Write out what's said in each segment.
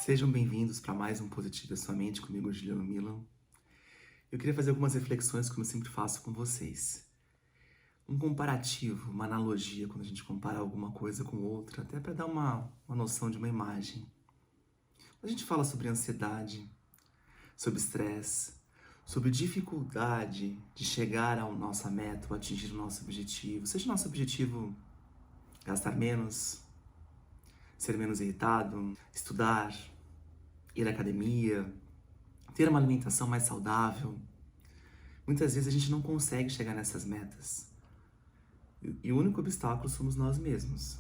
Sejam bem-vindos para mais um Positivo Sua Mente comigo, Juliano Milan. Eu queria fazer algumas reflexões, como eu sempre faço com vocês. Um comparativo, uma analogia, quando a gente compara alguma coisa com outra, até para dar uma noção de uma imagem. Quando a gente fala sobre ansiedade, sobre estresse, sobre dificuldade de chegar à nossa meta ou atingir o nosso objetivo, seja o nosso objetivo gastar menos, ser menos irritado, estudar, ir à academia, ter uma alimentação mais saudável. Muitas vezes a gente não consegue chegar nessas metas. E o único obstáculo somos nós mesmos.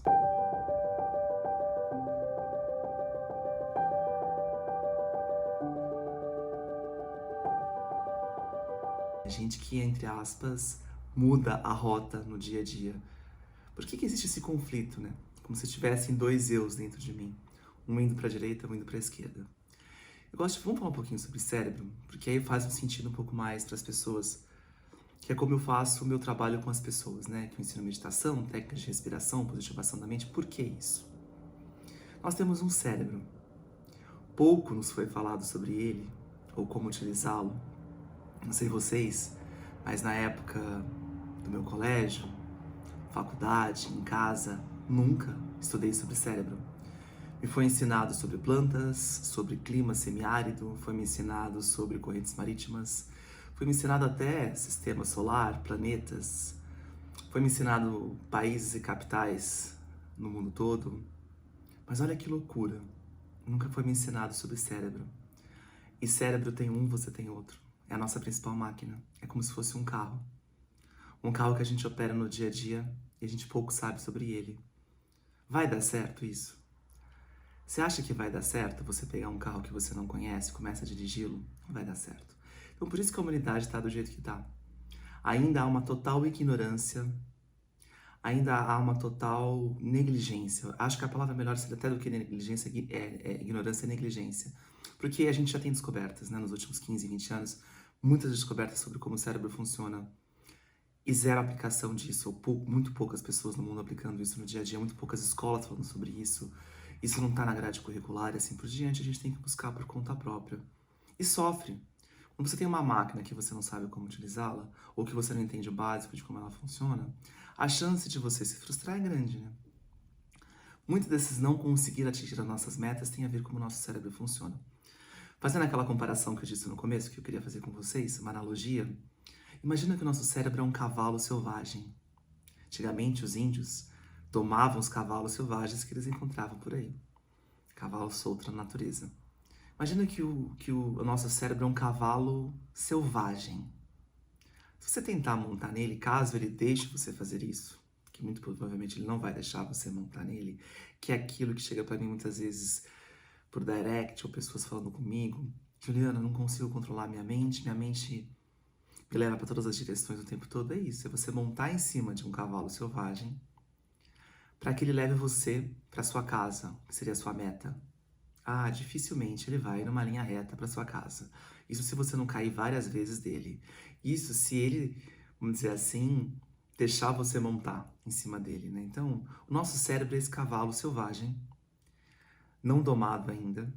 A gente que, entre aspas, muda a rota no dia a dia. Por que existe esse conflito, né? Como se tivessem dois eus dentro de mim. Um indo para a direita, um indo para a esquerda. Vamos falar um pouquinho sobre cérebro, porque aí faz um sentido um pouco mais para as pessoas, que é como eu faço o meu trabalho com as pessoas, né? Que eu ensino meditação, técnicas de respiração, positivação da mente. Por que isso? Nós temos um cérebro. Pouco nos foi falado sobre ele, ou como utilizá-lo. Não sei vocês, mas na época do meu colégio, faculdade, em casa, nunca estudei sobre cérebro. Me foi ensinado sobre plantas, sobre clima semiárido, foi me ensinado sobre correntes marítimas, foi me ensinado até sistema solar, planetas, foi me ensinado países e capitais no mundo todo. Mas olha que loucura, nunca foi me ensinado sobre cérebro. E cérebro tem um, você tem outro. É a nossa principal máquina, é como se fosse um carro. Um carro que a gente opera no dia a dia e a gente pouco sabe sobre ele. Vai dar certo isso? Você acha que vai dar certo você pegar um carro que você não conhece e começa a dirigi-lo? Não vai dar certo. Então por isso que a humanidade está do jeito que está. Ainda há uma total ignorância, ainda há uma total negligência. Acho que a palavra melhor seria até do que negligência é ignorância e negligência. Porque a gente já tem descobertas, né, nos últimos 15, 20 anos, muitas descobertas sobre como o cérebro funciona. E zero aplicação disso, ou muito poucas pessoas no mundo aplicando isso no dia a dia, muito poucas escolas falando sobre isso. Isso não está na grade curricular e assim por diante, a gente tem que buscar por conta própria. E sofre. Quando você tem uma máquina que você não sabe como utilizá-la, ou que você não entende o básico de como ela funciona, a chance de você se frustrar é grande, né? Muitos desses não conseguir atingir as nossas metas tem a ver com como o nosso cérebro funciona. Fazendo aquela comparação que eu disse no começo, que eu queria fazer com vocês, uma analogia, imagina que o nosso cérebro é um cavalo selvagem. Antigamente, os índios domavam os cavalos selvagens que eles encontravam por aí. Cavalo solto na natureza. Imagina que o nosso cérebro é um cavalo selvagem. Se você tentar montar nele, caso ele deixe você fazer isso, que muito provavelmente ele não vai deixar você montar nele, que é aquilo que chega para mim muitas vezes por direct ou pessoas falando comigo, Juliana, eu não consigo controlar minha mente me leva para todas as direções o tempo todo. É isso, é você montar em cima de um cavalo selvagem para que ele leve você para sua casa, que seria a sua meta. Ah, dificilmente ele vai numa linha reta para sua casa. Isso se você não cair várias vezes dele. Isso se ele, vamos dizer assim, deixar você montar em cima dele, né? Então, o nosso cérebro é esse cavalo selvagem, não domado ainda,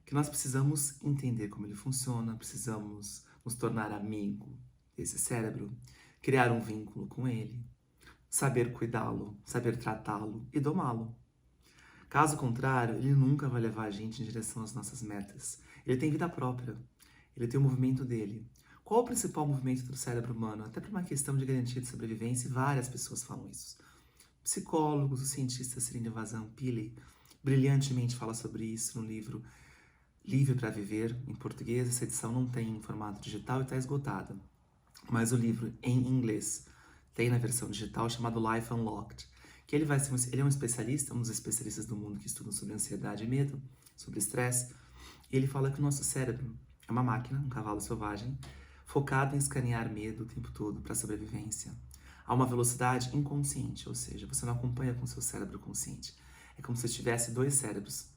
que nós precisamos entender como ele funciona, precisamos nos tornar amigo desse cérebro, criar um vínculo com ele, saber cuidá-lo, saber tratá-lo e domá-lo. Caso contrário, ele nunca vai levar a gente em direção às nossas metas. Ele tem vida própria, ele tem o movimento dele. Qual o principal movimento do cérebro humano? Até por uma questão de garantia de sobrevivência, e várias pessoas falam isso. Psicólogos, o cientista Srinivas Pillai brilhantemente fala sobre isso no livro Livre para Viver, em português. Essa edição não tem em formato digital e está esgotada. Mas o livro em inglês tem na versão digital chamado Life Unlocked, que ele é um especialista, um dos especialistas do mundo que estudam sobre ansiedade e medo, sobre estresse, e ele fala que o nosso cérebro é uma máquina, um cavalo selvagem, focado em escanear medo o tempo todo para sobrevivência, a uma velocidade inconsciente, ou seja, você não acompanha com o seu cérebro consciente. É como se tivesse dois cérebros,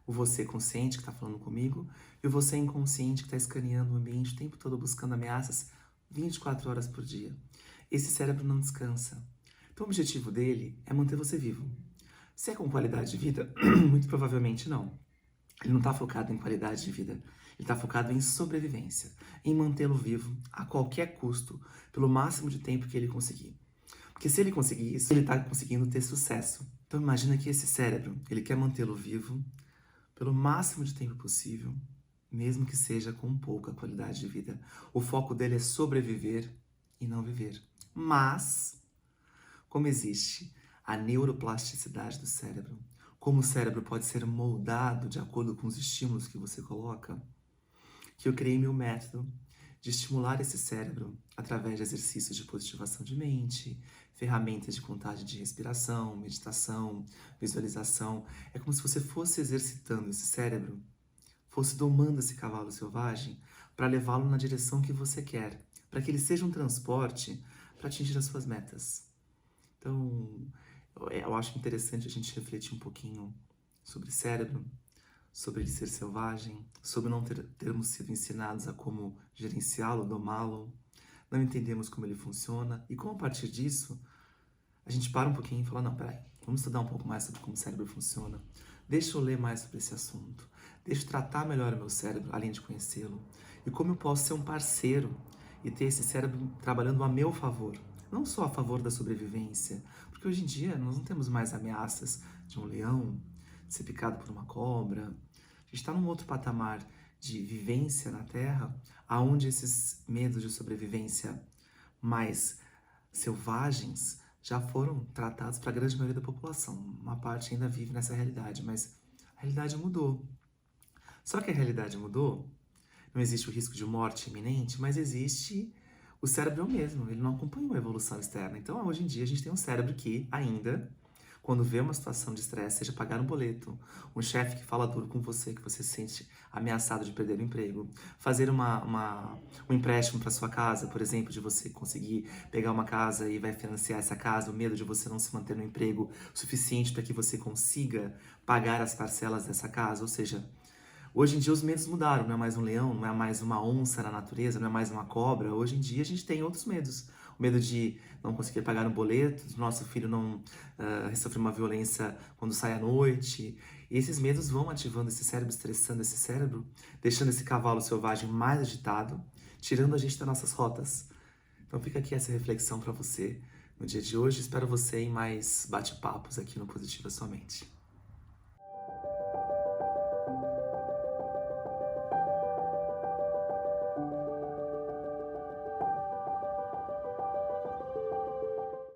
o você consciente que está falando comigo e o você inconsciente que está escaneando o ambiente o tempo todo buscando ameaças 24 horas por dia. Esse cérebro não descansa. Então o objetivo dele é manter você vivo. Se é com qualidade de vida, muito provavelmente não. Ele não está focado em qualidade de vida. Ele está focado em sobrevivência, em mantê-lo vivo a qualquer custo, pelo máximo de tempo que ele conseguir. Porque se ele conseguir isso, ele está conseguindo ter sucesso. Então imagina que esse cérebro, ele quer mantê-lo vivo pelo máximo de tempo possível, mesmo que seja com pouca qualidade de vida. O foco dele é sobreviver e não viver. Mas, como existe a neuroplasticidade do cérebro, como o cérebro pode ser moldado de acordo com os estímulos que você coloca, que eu criei meu método de estimular esse cérebro através de exercícios de positivação de mente, ferramentas de contagem de respiração, meditação, visualização. É como se você fosse exercitando esse cérebro, fosse domando esse cavalo selvagem para levá-lo na direção que você quer, para que ele seja um transporte para atingir as suas metas. Então, eu acho interessante a gente refletir um pouquinho sobre cérebro, sobre ele ser selvagem, sobre não termos sido ensinados a como gerenciá-lo, domá-lo, não entendemos como ele funciona e como a partir disso a gente para um pouquinho e fala, não, peraí, vamos estudar um pouco mais sobre como o cérebro funciona, deixa eu ler mais sobre esse assunto, deixa eu tratar melhor o meu cérebro, além de conhecê-lo, e como eu posso ser um parceiro e ter esse cérebro trabalhando a meu favor, não só a favor da sobrevivência, porque hoje em dia nós não temos mais ameaças de um leão, de ser picado por uma cobra. A gente está num outro patamar de vivência na Terra, aonde esses medos de sobrevivência mais selvagens já foram tratados para a grande maioria da população. Uma parte ainda vive nessa realidade, mas a realidade mudou. Só que a realidade mudou, não existe o risco de morte iminente, mas existe o cérebro é o mesmo, ele não acompanhou a evolução externa. Então, hoje em dia, a gente tem um cérebro que ainda, quando vê uma situação de estresse, seja pagar um boleto, um chefe que fala duro com você, que você se sente ameaçado de perder o emprego, fazer um empréstimo para sua casa, por exemplo, de você conseguir pegar uma casa e vai financiar essa casa, o medo de você não se manter no emprego suficiente para que você consiga pagar as parcelas dessa casa, ou seja, hoje em dia os medos mudaram, não é mais um leão, não é mais uma onça na natureza, não é mais uma cobra. Hoje em dia a gente tem outros medos. O medo de não conseguir pagar um boleto, do nosso filho não sofrer uma violência quando sai à noite. E esses medos vão ativando esse cérebro, estressando esse cérebro, deixando esse cavalo selvagem mais agitado, tirando a gente das nossas rotas. Então fica aqui essa reflexão para você no dia de hoje. Espero você em mais bate-papos aqui no Positiva Sua Mente.